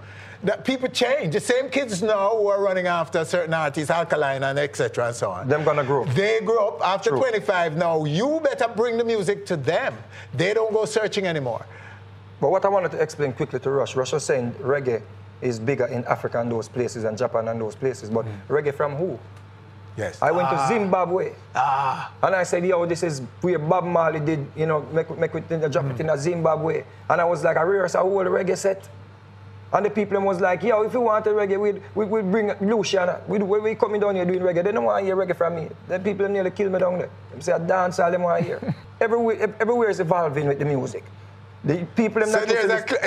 That people change. The same kids now who are running after certain artists, Alkaline and etc. and so on. Them gonna grow. They grow up after 25 now. You better bring the music to them. They don't go searching anymore. But what I wanted to explain quickly to Rush was saying reggae is bigger in Africa and those places and Japan and those places. But reggae from who? Yes. I went to Zimbabwe. And I said, yo, this is where Bob Marley did, you know, make it drop it in Zimbabwe. And I was like, I rehearsed a whole reggae set. And the people was like, yo, if you want a reggae, we bring Luciana. When we coming down here doing reggae, they don't want to hear reggae from me. The people nearly kill me down there. They say, I dance all them want to hear. Everywhere is evolving with the music. The people so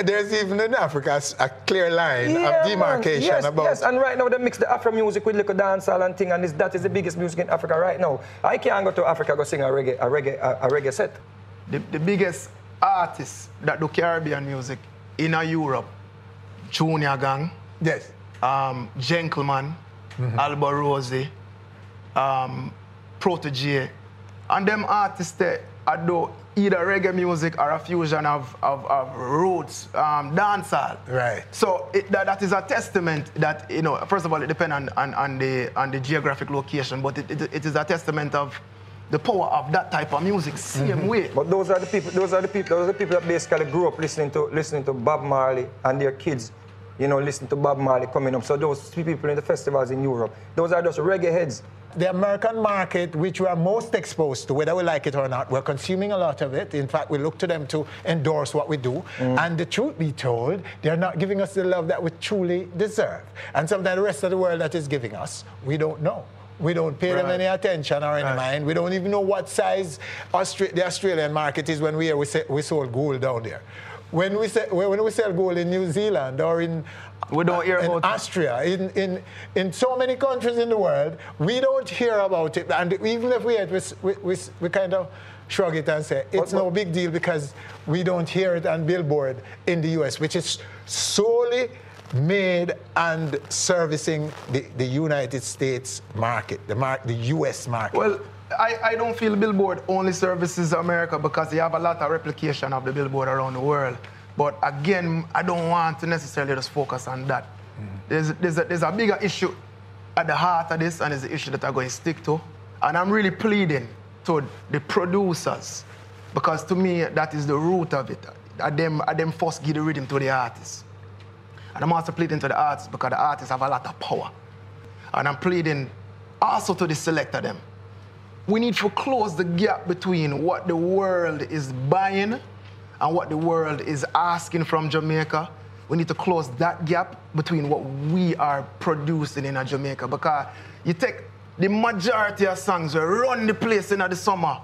there's even in Africa a clear line of demarcation about... Yes, and right now they mix the Afro music with little dancehall and thing, and that is the biggest music in Africa right now. I can't go to Africa go sing a reggae set. The biggest artists that do Caribbean music in Europe, Junior Gang, yes, Gentleman, Alba Rosie, Protege, and them artists that do either reggae music or a fusion of roots, dancehall. Right. So that is a testament that, you know, first of all, it depends on the geographic location, but it is a testament of the power of that type of music, same way. But those are the people that basically grew up listening to Bob Marley, and their kids, you know, listen to Bob Marley coming up. So those people in the festivals in Europe, those are just reggae heads. The American market, which we are most exposed to, whether we like it or not, we're consuming a lot of it. In fact, we look to them to endorse what we do. And the truth be told, they're not giving us the love that we truly deserve. And sometimes the rest of the world that is giving us, we don't know. We don't pay them any attention or any mind. We don't even know what size the Australian market is when we sold gold down there. When we sell gold in New Zealand or in Austria, in so many countries in the world, we don't hear about it. And even if we hear it, we kind of shrug it and say, it's no big deal because we don't hear it on Billboard in the US, which is solely made and servicing the United States market, the US market. Well, I don't feel Billboard only services America because they have a lot of replication of the Billboard around the world. But again, I don't want to necessarily just focus on that. There's a bigger issue at the heart of this, and it's the issue that I'm going to stick to. And I'm really pleading to the producers, because to me, that is the root of it. At them first give the rhythm to the artists. And I'm also pleading to the artists because the artists have a lot of power. And I'm pleading also to the selector them. We need to close the gap between what the world is buying and what the world is asking from Jamaica. We need to close that gap between what we are producing in Jamaica, because you take the majority of songs, we run the place in the summer.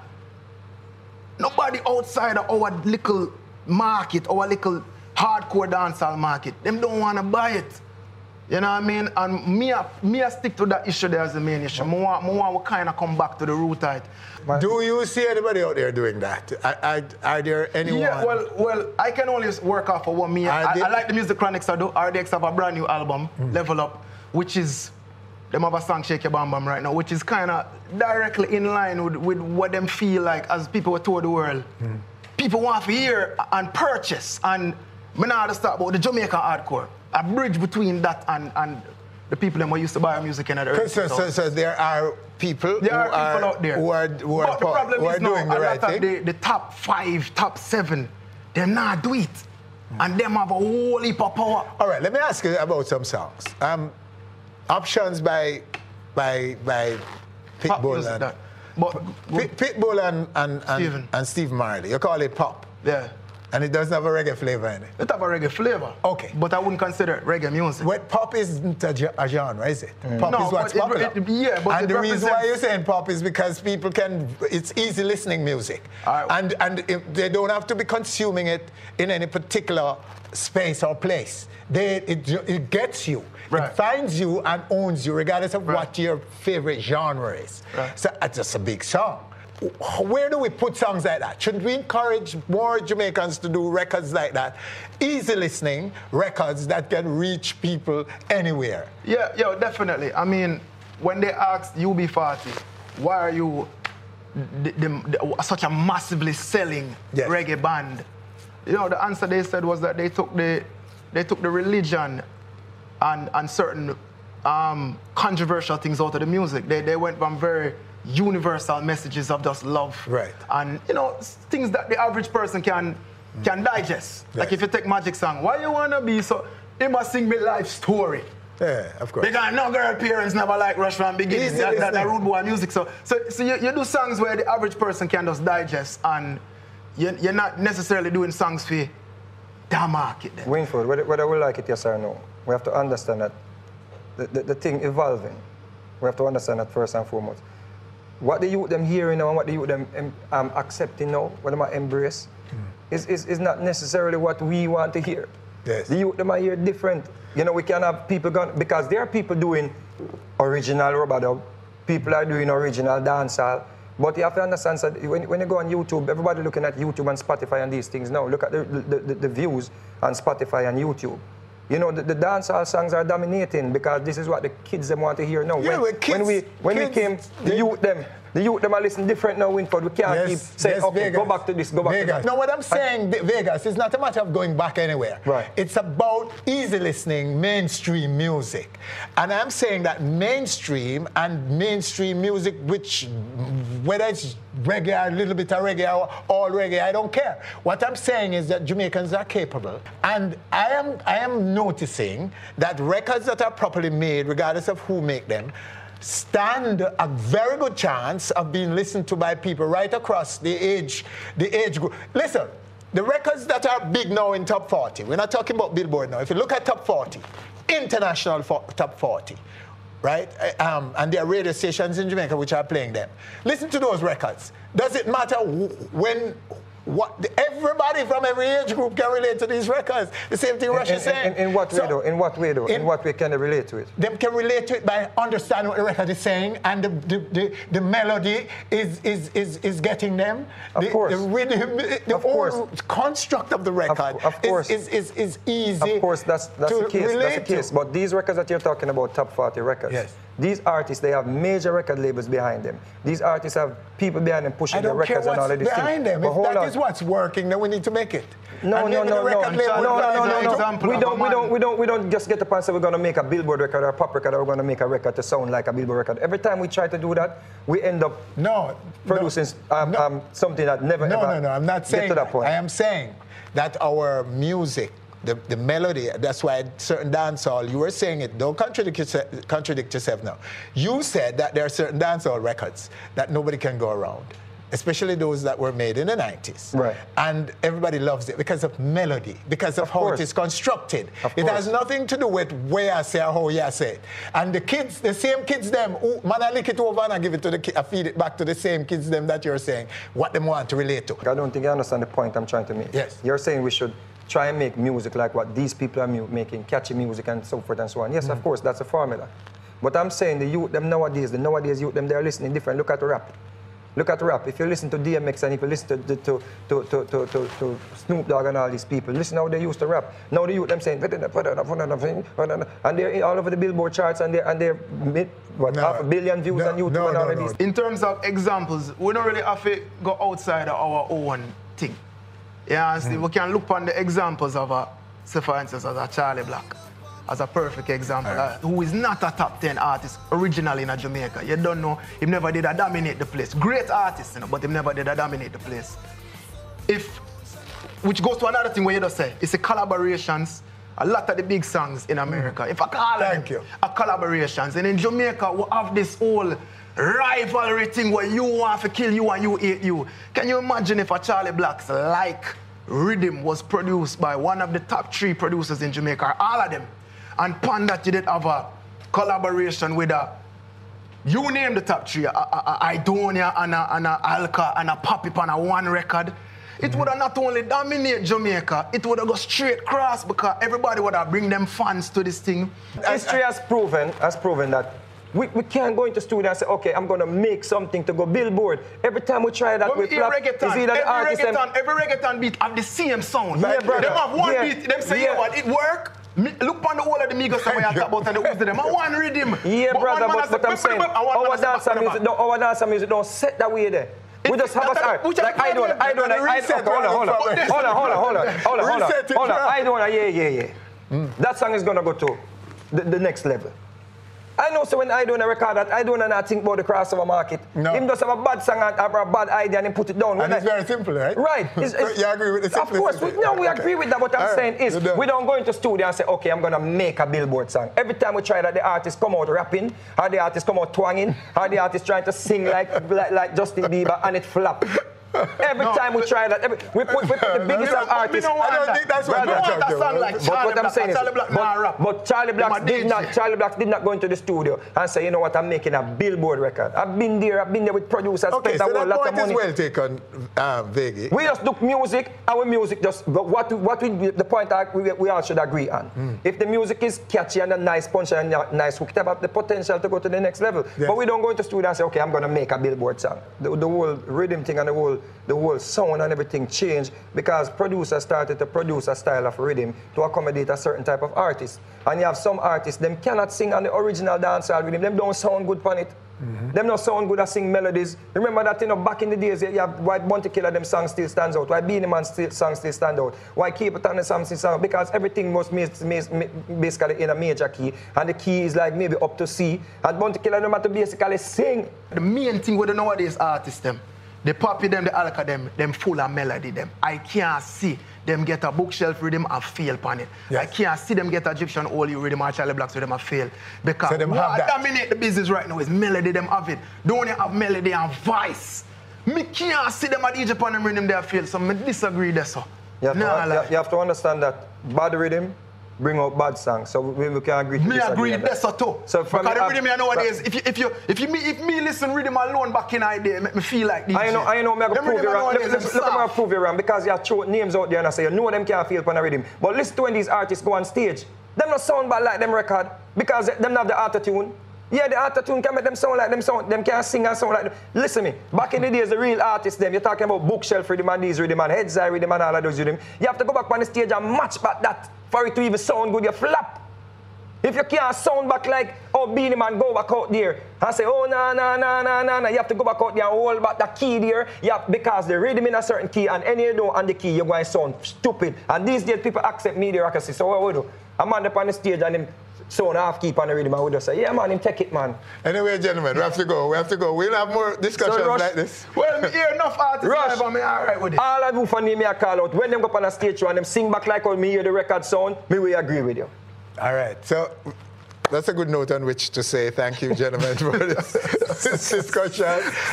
nobody outside of our little market, our little hardcore dancehall market, them don't want to buy it. You know what I mean? And me I stick to that issue there as the main issue. I want to kind of come back to the root of it. Do you see anybody out there doing that? Are there anyone? Yeah, well, I can only work off for what me. I like the Music Chronics I do. RDX have a brand new album, Level Up, which is, them have a song Shake Your Bam Bam right now, which is kind of directly in line with what them feel like as people tour the world. People want to hear and purchase, and me now to start about the Jamaican hardcore. A bridge between that and the people that used to buy music in the earth. So there are people out there who are but the problem is doing the right thing. The top 5, top 7, they not do it. And them have a whole heap of power. All right, let me ask you about some songs. Options by Pitbull and Steve Marley. You call it pop. Yeah. And it doesn't have a reggae flavor in it. It have a reggae flavor. Okay. But I wouldn't consider it reggae music. Well, pop isn't a genre, is it? Pop is what's popular. But and the reason why you're saying pop is because people it's easy listening music. And they don't have to be consuming it in any particular space or place. It gets you. Right. It finds you and owns you regardless of what your favorite genre is. Right. So it's just a big song. Where do we put songs like that? Shouldn't we encourage more Jamaicans to do records like that? Easy listening records that can reach people anywhere. Yeah, definitely. I mean, when they asked UB40, why are you such a massively selling reggae band? You know, the answer they said was that they took the religion and certain controversial things out of the music. They went from very universal messages of just love, right? And you know, things that the average person can digest. Yes. Like if you take Magic Song, why you wanna be so? He must sing me life story. Yeah, of course. Because no girl parents never like Rush from beginning. That rude boy music. So you do songs where the average person can just digest, and you're not necessarily doing songs for the market. Then. Winford, whether we like it yes or no, we have to understand that the thing evolving. We have to understand that first and foremost. What the youth them hearing now and what the youth them accepting now, what them embrace, is not necessarily what we want to hear. Yes. The youth them are here different. You know, we can have people gone, because there are people doing original rubber dub, people are doing original dancehall, but you have to understand that when you go on YouTube, everybody looking at YouTube and Spotify and these things now. Look at the views on Spotify and YouTube. You know, the dancehall songs are dominating because this is what the kids them want to hear now. Yeah, when we came, the youth them are listening different now, Winford. We can't keep saying, okay, Vegas. go back to this, go back to that. No, what I'm saying, Vegas, it's not a matter of going back anywhere. Right. It's about easy listening mainstream music. And I'm saying that mainstream music, which, whether it's reggae, a little bit of reggae, or all reggae, I don't care. What I'm saying is that Jamaicans are capable. And I am noticing that records that are properly made, regardless of who make them, stand a very good chance of being listened to by people right across the age group. Listen, the records that are big now in top 40, we're not talking about Billboard now. If you look at top 40, international top 40, right? And there are radio stations in Jamaica which are playing them. Listen to those records. Does it matter everybody from every age group can relate to these records. The same thing Rush is saying. In what way though? In what way though? In what way can they relate to it? They can relate to it by understanding what the record is saying, and the melody is getting them. Of course. The rhythm, the whole construct of the record is easy. Of course, that's the case. That's the case. But these records that you're talking about, top 40 records. Yes. These artists, they have major record labels behind them. These artists have people behind them pushing their records and all of these things. Behind them. If that is what's working, then we need to make it. No. We don't just get up and say we're going to make a Billboard record or a pop record or we're going to make a record to sound like a Billboard record. Every time we try to do that, we end up producing something that never ever I'm not saying get to that point. I am saying that our music, the melody, that's why certain dancehall, you were saying it, don't contradict yourself now. You said that there are certain dancehall records that nobody can go around. especially those that were made in the 90s. Right. And everybody loves it because of melody, because of how it is constructed. It has nothing to do with where I say or how you say it. And the kids, the same kids them, who, man, I lick it over and I give it to the I feed it back to the same kids them that you're saying, what them want to relate to. I don't think you understand the point I'm trying to make. Yes. You're saying we should try and make music like what these people are making, catchy music and so forth and so on. Yes, of course, that's a formula. But I'm saying the youth, them nowadays, the nowadays youth, them, they're listening different. Look at rap. Look at rap. If you listen to DMX and if you listen to Snoop Dogg and all these people, listen how they used to rap. Now the youth, them saying, and they're all over the Billboard charts and they're half a billion views on YouTube and all of these. In terms of examples, we don't really have to go outside of our own thing. Yeah, we can look on the examples of, say for instance, as a Charlie Black. As a perfect example, who is not a top 10 artist originally in Jamaica. You don't know, he never did a dominate the place. Great artist, you know, but he never did a dominate the place. Which goes to another thing where you just say, it's a collaborations. A lot of the big songs in America, if I call them, are collaborations. And in Jamaica, we have this whole rivalry thing where you want to kill you and you hate you. Can you imagine if a Charlie Black's like Rhythm was produced by one of the top 3 producers in Jamaica, all of them. And upon that, you did have a collaboration with you name the top 3, Idonia and a Alka and a Poppy on a one record. It would have not only dominate Jamaica, it would have go straight cross because everybody would have bring them fans to this thing. History has proven that we can't go into studio and say, okay, I'm going to make something to go Billboard. Every time we try that, we flop. Every reggaeton beat have the same sound. Yeah, brother. They have one beat, them say, yeah, what, it work? Look on the whole of the Migos that we are talking about and the Uzi them. I want rhythm. Yeah, brother, but I'm saying, our dancer music don't set that way there. We just have a start. Like I don't. Hold on. Yeah. That song is gonna go to the next level. I know, so when I do a record that I don't not think about the crossover market. No. Him just have a bad song or a bad idea and he put it down. And it's very simple, right? Right. You agree with the simplicity? Of course, we agree with that. What I'm saying is, we don't go into studio and say, okay, I'm going to make a Billboard song. Every time we try that, the artist come out rapping, or the artist come out twanging, or the artist trying to sing like Justin Bieber, and it flop. Every time we try that, we put the biggest of artists. I don't think that's what we're talking about. But what I'm saying is, but Charlie Black did not go into the studio and say, you know what, I'm making a Billboard record. I've been there with producers, okay, spent so a whole lot of money. Well taken, Veggie. We just do music, our music just, the point we all should agree on. If the music is catchy and a nice punch and a nice hook, it have the potential to go to the next level. Yes. But we don't go into the studio and say, okay, I'm going to make a Billboard song. The whole rhythm thing and the whole sound and everything changed because producers started to produce a style of rhythm to accommodate a certain type of artist. And you have some artists, them cannot sing on the original dancehall rhythm, them don't sound good on it. Them don't sound good at sing melodies. Remember that, you know, back in the days, you have White Bounty Killer, them song still stands out. Why Beanie Man song still stand out? Why Keep It on the song still stand out? Because everything was basically in a major key, and the key is like maybe up to C. And Bounty Killer, no matter basically sing. The main thing with the nowadays artists, them, the Poppy them, the Alka them full of melody them. I can't see them get a bookshelf rhythm and fail upon it. Yes. I can't see them get Egyptian Holy rhythm or Charlie Black's rhythm and fail. Because what dominate the business right now is melody them have it. Don't you have melody and voice? Me can't see them at Egypt on them rhythm they fail, so I disagree there, so. You have to understand that bad rhythm bring out bad songs, so we can agree to disagree. Me agree with that too. So because the rhythm nowadays, if me listen rhythm alone back in the day, make me feel like DJ. I know, me I prove you wrong. Look at me prove you wrong because you have thrown names out there and I say you know them can't feel upon a rhythm. But listen to when these artists go on stage, them not sound bad like them record because them have the auto-tune. Yeah, the auto-tune can make them sound like them sound. Them can't sing and sound like them. Listen me, back in the days, the real artists, them, you're talking about bookshelf rhythm and these rhythm and heads eye rhythm and all of those rhythm. You have to go back on the stage and match back that for it to even sound good. You flap. If you can't sound back like, oh, Beanie Man, go back out there and say, oh, na. You have to go back out there and hold back the key there. Because the rhythm in a certain key and any you don't on the key, you're going to sound stupid. And these days, people accept mediocrity. So what we do? I'm on the stage and them sound half keep on the rhythm and we just say, yeah, man, him take it, man. Anyway, gentlemen, we have to go. We'll have more discussions like this. Well, me hear enough artists but me all right with it. All I do for me, I call out. When them go up on a stage show and them sing back like how me hear the record sound, me will agree with you. All right, so That's a good note on which to say thank you, gentlemen, for this discussion.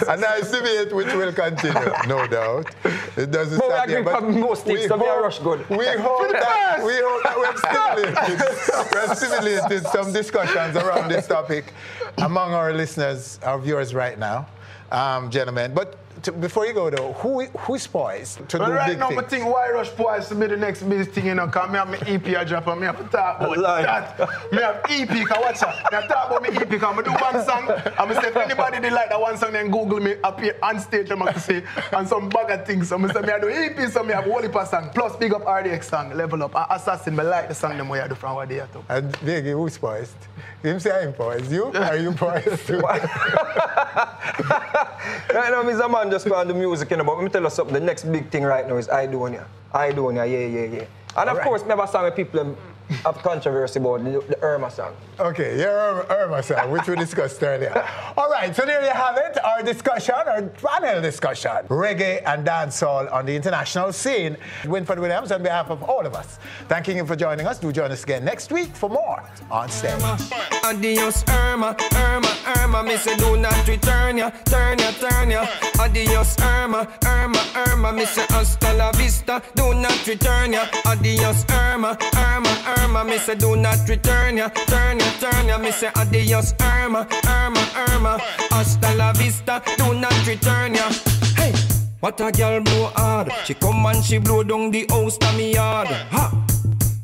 A nice debate which will continue, no doubt. It doesn't stop here, but we hope that we have stimulated some discussions around this topic among our listeners, our viewers right now, gentlemen. But before you go though, who's poised to do right big now, things? I think why Rush poised to be the next big thing, you know, because I have my EP I drop and I have to talk about that. I have EP, because watch out. I talk about my EP because I do one song, and I say if anybody did like that one song, then Google me, appear on stage, I'm going to say, and some bag of things. So I say, I do EP, so I have a whole heap of song, plus big up RDX song, Level Up, and Assassin, I like the song them I do from what they are. And Biggie, who's poised? Him say I'm poised. You? Are you poised too? Right now, Mr. Man just go on the music, you know, but let me tell you something. The next big thing right now is I Do On Ya. I Do On Ya, yeah. And of course, never song with people have controversy about the Irma song. Okay, your Irma song, which we discussed earlier. All right, so there you have it, our discussion, our panel discussion. Reggae and dancehall on the international scene. Winford Williams, on behalf of all of us, thanking you for joining us. Do join us again next week for more On Stage. Adios, Irma, Irma, Irma. Me say do not return ya, turn ya, turn ya. Adios, Irma, Irma, Irma. Me say hasta la vista, do not return ya. Adios, Irma, Irma, Irma. Me say do not return ya, turn ya, turn ya. Me say adios, Irma, Irma, Irma. Hasta la vista, do not return ya. Hey, what a girl blow hard. She come and she blow down the house to me yard. Ha!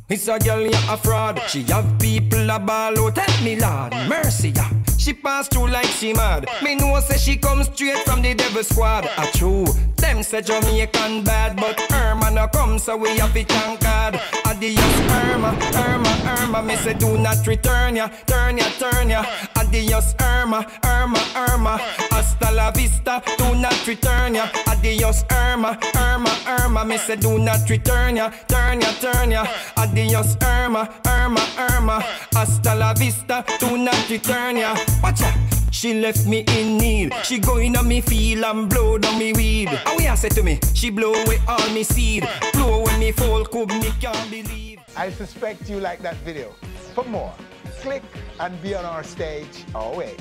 It's a girl, yeah, a fraud. She have people a ball out. Tell me, Lord, mercy, yeah. She pass through like she mad. Me know say she come straight from the devil squad. A true, them say Jamaican bad, but Irma no come, so we have to thank God. Adios, Irma, Irma, Irma. Me say do not return ya, turn ya, turn ya. Adios, Irma, Irma, Irma. Hasta la vista, do not return ya. Adios, Irma, Irma, Irma. Me say do not return ya, turn ya, turn ya. Adios, Irma, Irma, Irma. Hasta la vista, do not return ya. Watch out. She left me in need. She go in on me feel and blow down me weed. And we a say to me, she blow away all me seed. Blow when me fall could me can't believe. I suspect you like that video. For more, click and be on our stage always.